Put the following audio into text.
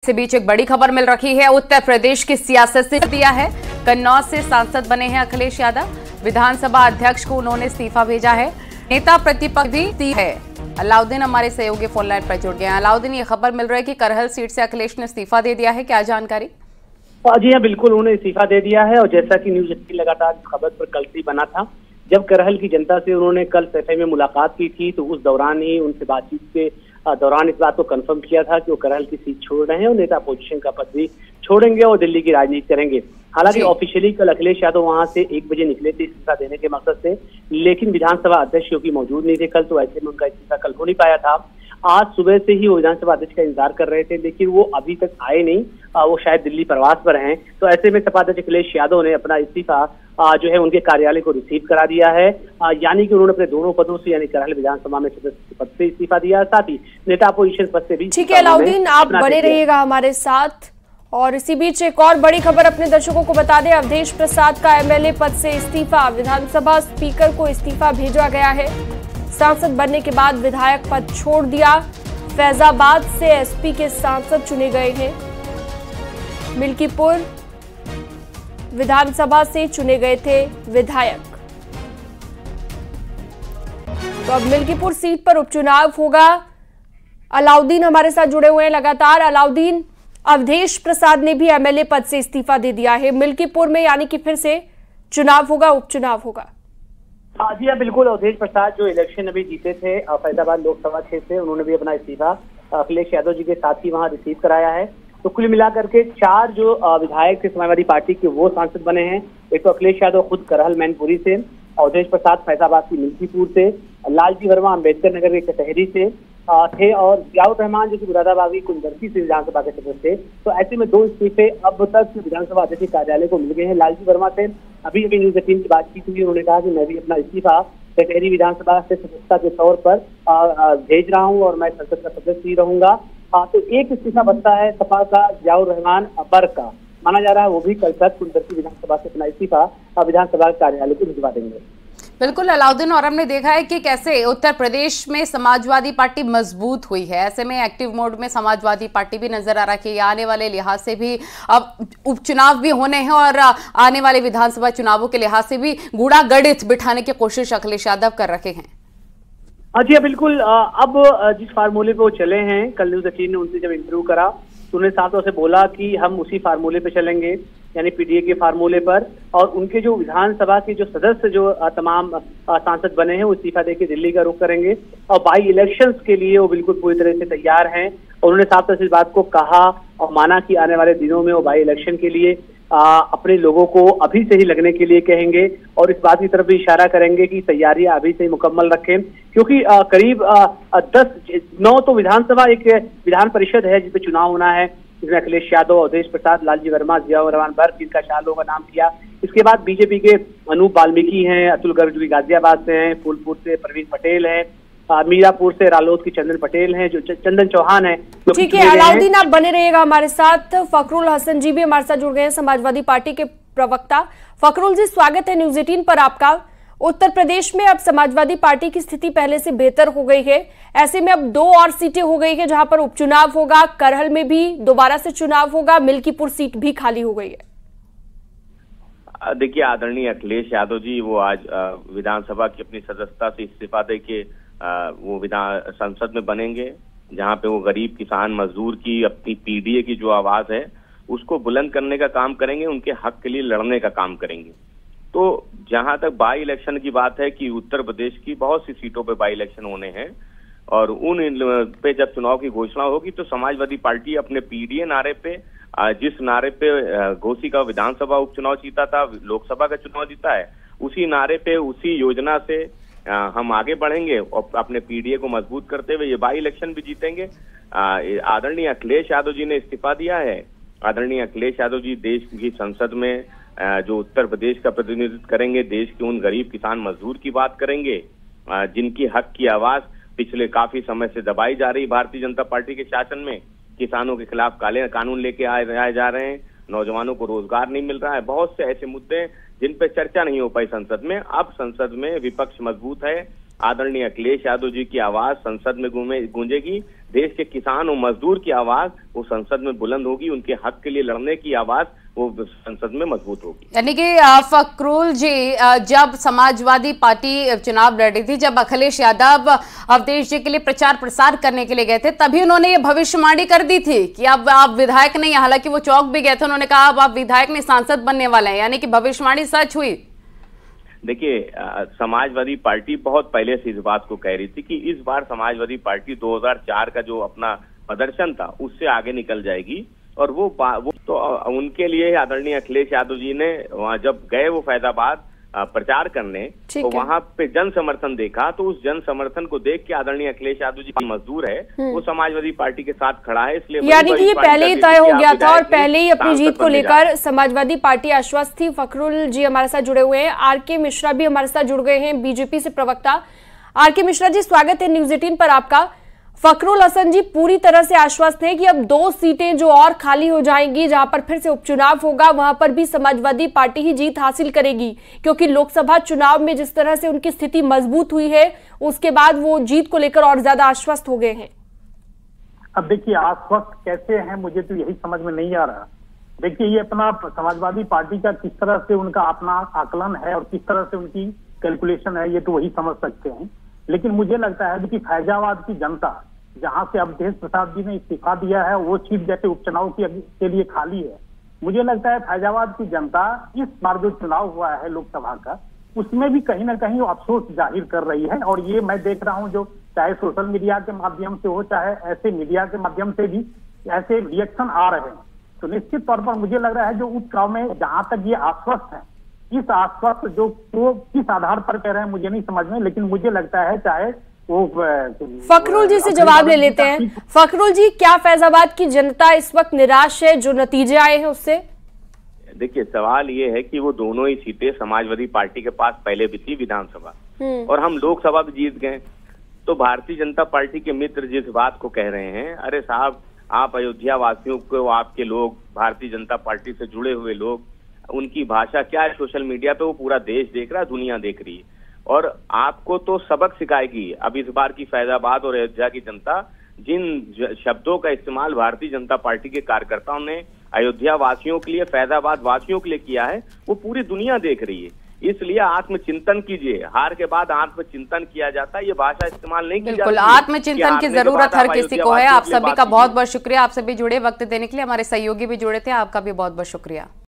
इसी बीच एक बड़ी खबर मिल रही है। उत्तर प्रदेश की सियासत से दिया है। कन्नौज से सांसद बने हैं अखिलेश यादव। विधानसभा अध्यक्ष को उन्होंने इस्तीफा भेजा है। नेता प्रतिपक्ष भी है। अलाउद्दीन हमारे सहयोगी फोन लाइन पर जुड़ गए हैं। अलाउद्दीन, ये खबर मिल रही है कि करहल सीट से अखिलेश ने इस्तीफा दे दिया है, क्या जानकारी? जी हाँ, बिल्कुल उन्होंने इस्तीफा दे दिया है। और जैसा कि न्यूज 18 लगातार खबर पर कल से बना था, जब करहल की जनता से उन्होंने कल सफे में मुलाकात की थी तो उस दौरान ही उनसे बातचीत के दौरान इस बात को कंफर्म किया था कि वो करहल की सीट छोड़ रहे हैं और नेता अपोजिशन का पद भी छोड़ेंगे और दिल्ली की राजनीति करेंगे। हालांकि ऑफिशियली कल अखिलेश यादव वहां से 1 बजे निकले थे इस्तीफा देने के मकसद से, लेकिन विधानसभा अध्यक्ष क्योंकि मौजूद नहीं थे कल, तो ऐसे में उनका इस्तीफा कल हो नहीं पाया था। आज सुबह से ही वो विधानसभा अध्यक्ष का इंतजार कर रहे थे, लेकिन वो अभी तक आए नहीं। वो शायद दिल्ली प्रवास पर हैं। तो ऐसे में सपा अध्यक्ष अखिलेश यादव ने अपना इस्तीफा जो है उनके कार्यालय को रिसीव करा दिया है। यानी कि उन्होंने अपने दोनों पदों से, यानी करहल विधानसभा में सदस्य पद से इस्तीफा दिया, साथ ही नेता अपोजिशन पद से भी। ठीक है अलाउद्दीन, आप बने रहिएगा हमारे साथ। और इसी बीच एक और बड़ी खबर अपने दर्शकों को बता दें। अवधेश प्रसाद का एमएलए पद से इस्तीफा। विधानसभा स्पीकर को इस्तीफा भेजा गया है। सांसद बनने के बाद विधायक पद छोड़ दिया। फैजाबाद से एसपी के सांसद चुने गए हैं। मिल्कीपुर विधानसभा से चुने गए थे विधायक। तो अब मिल्कीपुर सीट पर उपचुनाव होगा। अलाउद्दीन हमारे साथ जुड़े हुए हैं लगातार। अलाउद्दीन, अवधेश प्रसाद ने भी एमएलए पद से इस्तीफा दे दिया है। मिल्कीपुर में यानी कि फिर से चुनाव होगा, उपचुनाव होगा। जी हाँ, बिल्कुल। अवधेश प्रसाद जो इलेक्शन अभी जीते थे फैजाबाद लोकसभा क्षेत्र से, उन्होंने भी अपना इस्तीफा अखिलेश यादव जी के साथ ही वहां रिसीव कराया है। तो कुल मिलाकर के 4 जो विधायक थे समाजवादी पार्टी के, वो सांसद बने हैं। एक तो अखिलेश यादव खुद करहल मैनपुरी से, अवधेश प्रसाद फैजाबाद की मिल्कीपुर से, लालजी वर्मा अम्बेडकर नगर के कचहरी से थे, और जियाउर रहमान जो कि मुरादाबाद की कुंदरसी से विधानसभा के सदस्य थे। तो ऐसे में 2 इस्तीफे अब तक विधानसभा अध्यक्ष कार्यालय को मिल गए हैं। लालजी वर्मा से अभी न्यूज 18 की बातचीत हुई, उन्होंने कहा कि मैं भी अपना इस्तीफा कचहरी विधानसभा से सदस्यता के तौर पर भेज रहा हूँ और मैं संसद का सदस्य ही रहूंगा। तो एक इस्तीफा बनता है सपा का जियाउर रहमान अबर का, माना जा रहा है वो भी कल तक कुंदरसी विधानसभा से अपना इस्तीफा विधानसभा कार्यालय को भिजवा देंगे। बिल्कुल अलाउद्दीन, और हमने देखा है कि कैसे उत्तर प्रदेश में समाजवादी पार्टी मजबूत हुई है। ऐसे में एक्टिव मोड में समाजवादी पार्टी भी नजर आ रहा है कि आने वाले लिहाज से भी अब उपचुनाव भी होने हैं और आने वाले विधानसभा चुनावों के लिहाज से भी गूढ़ा गणित बिठाने की कोशिश अखिलेश यादव कर रखे हैं। जी बिल्कुल। अब जिस फार्मूले पे वो चले हैं, कल न्यूज 18 ने उनसे जब इंटरव्यू करा तो उन्होंने साफ तौर से बोला कि हम उसी फार्मूले पे चलेंगे, यानी पीडीए के फार्मूले पर। और उनके जो विधानसभा के जो सदस्य जो तमाम सांसद बने हैं वो इस्तीफा देके दिल्ली का रुख करेंगे और बाई इलेक्शंस के लिए वो बिल्कुल पूरी तरह से तैयार हैं। और उन्होंने साफ तौर से इस बात को कहा और माना कि आने वाले दिनों में वो बाई इलेक्शन के लिए अपने लोगों को अभी से ही लगने के लिए कहेंगे और इस बात की तरफ भी इशारा करेंगे कि तैयारियां अभी से ही मुकम्मल रखें, क्योंकि करीब 9 तो विधानसभा, एक विधान परिषद है जिसमें चुनाव होना है, जिसमें अखिलेश यादव, अवधेश प्रसाद, लालजी वर्मा, जियाउर रहमान बर्क, जिनका 4 लोगों का नाम किया। इसके बाद बीजेपी के अनूप वाल्मीकि हैं, अतुल गर्ग जो गाजियाबाद से हैं, फूलपुर से प्रवीण पटेल हैं, मीरापुर से रालोद की चंदन पटेल हैं, जो चंदन चौहान है। ठीक है अलाउद्दीन, आप बने रहिएगा हमारे साथ। फखरुल हसन जी भी हमारे साथ जुड़ गए हैं, समाजवादी पार्टी के प्रवक्ता। फखरुल जी, स्वागत है न्यूज 18 पर आपका। उत्तर प्रदेश में अब समाजवादी पार्टी की स्थिति पहले से बेहतर हो गई है। ऐसे में अब 2 और सीटें हो गई है जहां पर उपचुनाव होगा। करहल में भी दोबारा से चुनाव होगा, मिल्कीपुर सीट भी खाली हो गई है। देखिए, आदरणीय अखिलेश यादव जी वो आज विधानसभा की अपनी सदस्यता से इस्तीफा दे के वो विधान संसद में बनेंगे, जहां पे वो गरीब किसान मजदूर की अपनी पीडीए की जो आवाज है उसको बुलंद करने का काम करेंगे, उनके हक के लिए लड़ने का काम करेंगे। तो जहां तक बाई इलेक्शन की बात है कि उत्तर प्रदेश की बहुत सी सीटों पे बाई इलेक्शन होने हैं और उन पे जब चुनाव की घोषणा होगी तो समाजवादी पार्टी अपने पीडीए नारे पे, जिस नारे पे घोसी का विधानसभा उपचुनाव जीता था, लोकसभा का चुनाव जीता है, उसी नारे पे, उसी योजना से हम आगे बढ़ेंगे और अपने पीडीए को मजबूत करते हुए ये बाई इलेक्शन भी जीतेंगे। आदरणीय अखिलेश यादव जी ने इस्तीफा दिया है। आदरणीय अखिलेश यादव जी देश की संसद में जो उत्तर प्रदेश का प्रतिनिधित्व करेंगे, देश के उन गरीब किसान मजदूर की बात करेंगे जिनकी हक की आवाज पिछले काफी समय से दबाई जा रही भारतीय जनता पार्टी के शासन में। किसानों के खिलाफ काले कानून लेके आए जा रहे हैं, नौजवानों को रोजगार नहीं मिल रहा है, बहुत से ऐसे मुद्दे जिन पे चर्चा नहीं हो पाई संसद में। अब संसद में विपक्ष मजबूत है, आदरणीय अखिलेश यादव जी की आवाज संसद में गूंजेगी। देश के किसान और मजदूर की आवाज वो संसद में बुलंद होगी, उनके हक के लिए लड़ने की आवाज वो संसद में मजबूत होगी। यानी कि फकरुल जी, जब समाजवादी पार्टी चुनाव लड़ रही थी, जब अखिलेश यादव अवधेश जी के लिए प्रचार प्रसार करने के लिए गए थे, तभी उन्होंने ये भविष्यवाणी कर दी थी कि अब आप विधायक नहीं, हालांकि वो चौक भी गए थे, उन्होंने कहा अब आप विधायक नहीं सांसद बनने वाले हैं, यानी कि भविष्यवाणी सच हुई। देखिए, समाजवादी पार्टी बहुत पहले से इस बात को कह रही थी कि इस बार समाजवादी पार्टी 2004 का जो अपना प्रदर्शन था उससे आगे निकल जाएगी। और वो तो उनके लिए आदरणीय अखिलेश यादव जी ने वहां जब गए वो फैजाबाद प्रचार करने, तो वहां पे जन समर्थन देखा, तो उस जन समर्थन को देख के आदरणीय अखिलेश यादव जी मजदूर है वो समाजवादी पार्टी के साथ खड़ा है। इसलिए यानी कि ये पहले ही तय हो गया था और पहले ही अपनी जीत को लेकर समाजवादी पार्टी आश्वस्त थी। फकरुल जी हमारे साथ जुड़े हुए हैं, आर.के. मिश्रा भी हमारे साथ जुड़ गए हैं, बीजेपी से प्रवक्ता। आर.के. मिश्रा जी, स्वागत है न्यूज 18 पर आपका। फकरुल हसन जी पूरी तरह से आश्वस्त हैं कि अब 2 सीटें जो और खाली हो जाएंगी, जहां पर फिर से उपचुनाव होगा, वहां पर भी समाजवादी पार्टी ही जीत हासिल करेगी, क्योंकि लोकसभा चुनाव में जिस तरह से उनकी स्थिति मजबूत हुई है, उसके बाद वो जीत को लेकर और ज्यादा आश्वस्त हो गए हैं। अब देखिए, आश्वस्त कैसे हैं मुझे तो यही समझ में नहीं आ रहा। देखिए, ये अपना समाजवादी पार्टी का किस तरह से उनका अपना आकलन है और किस तरह से उनकी कैलकुलेशन है, ये तो वही समझ सकते हैं। लेकिन मुझे लगता है कि फैजाबाद की जनता, जहां से अवधेश प्रसाद जी ने इस्तीफा दिया है, वो सीट जैसे उपचुनाव के लिए खाली है। मुझे लगता है फैजाबाद की जनता इस बार जो चुनाव हुआ है लोकसभा का, उसमें भी कहीं ना कहीं अफसोस जाहिर कर रही है। और ये मैं देख रहा हूं, जो चाहे सोशल मीडिया के माध्यम से हो, चाहे ऐसे मीडिया के माध्यम से भी ऐसे रिएक्शन आ रहे हैं। तो निश्चित तौर पर मुझे लग रहा है जो उपचुनाव में जहां तक ये आश्वस्त है, इस आश्वस्त जो वो किस आधार पर कह रहे हैं मुझे नहीं समझ में, लेकिन मुझे लगता है चाहे वो फकरुल जी से जवाब ले लेते हैं। फकरुल जी, क्या फैजाबाद की जनता इस वक्त निराश है जो नतीजे आए हैं उससे? देखिए, सवाल ये है कि वो दोनों ही सीटें समाजवादी पार्टी के पास पहले भी थी विधानसभा, और हम लोकसभा भी जीत गए। तो भारतीय जनता पार्टी के मित्र जिस बात को कह रहे हैं, अरे साहब, आप अयोध्या वासियों को, आपके लोग, भारतीय जनता पार्टी से जुड़े हुए लोग, उनकी भाषा क्या है सोशल मीडिया पे, वो पूरा देश देख रहा है, दुनिया देख रही है, और आपको तो सबक सिखाएगी। अब इस बार की फैजाबाद और अयोध्या की जनता, जिन शब्दों का इस्तेमाल भारतीय जनता पार्टी के कार्यकर्ताओं ने अयोध्या वासियों के लिए, फैजाबाद वासियों के लिए किया है, वो पूरी दुनिया देख रही है। इसलिए आत्मचिंतन कीजिए, हार के बाद आत्मचिंतन किया जाता है, ये भाषा इस्तेमाल नहीं की जाती। बिल्कुल, आत्मचिंतन की जरूरत हर किसी को है। आप सभी का बहुत बहुत शुक्रिया, आप सभी जुड़े, वक्त देने के लिए। हमारे सहयोगी भी जुड़े थे, आपका भी बहुत बहुत शुक्रिया।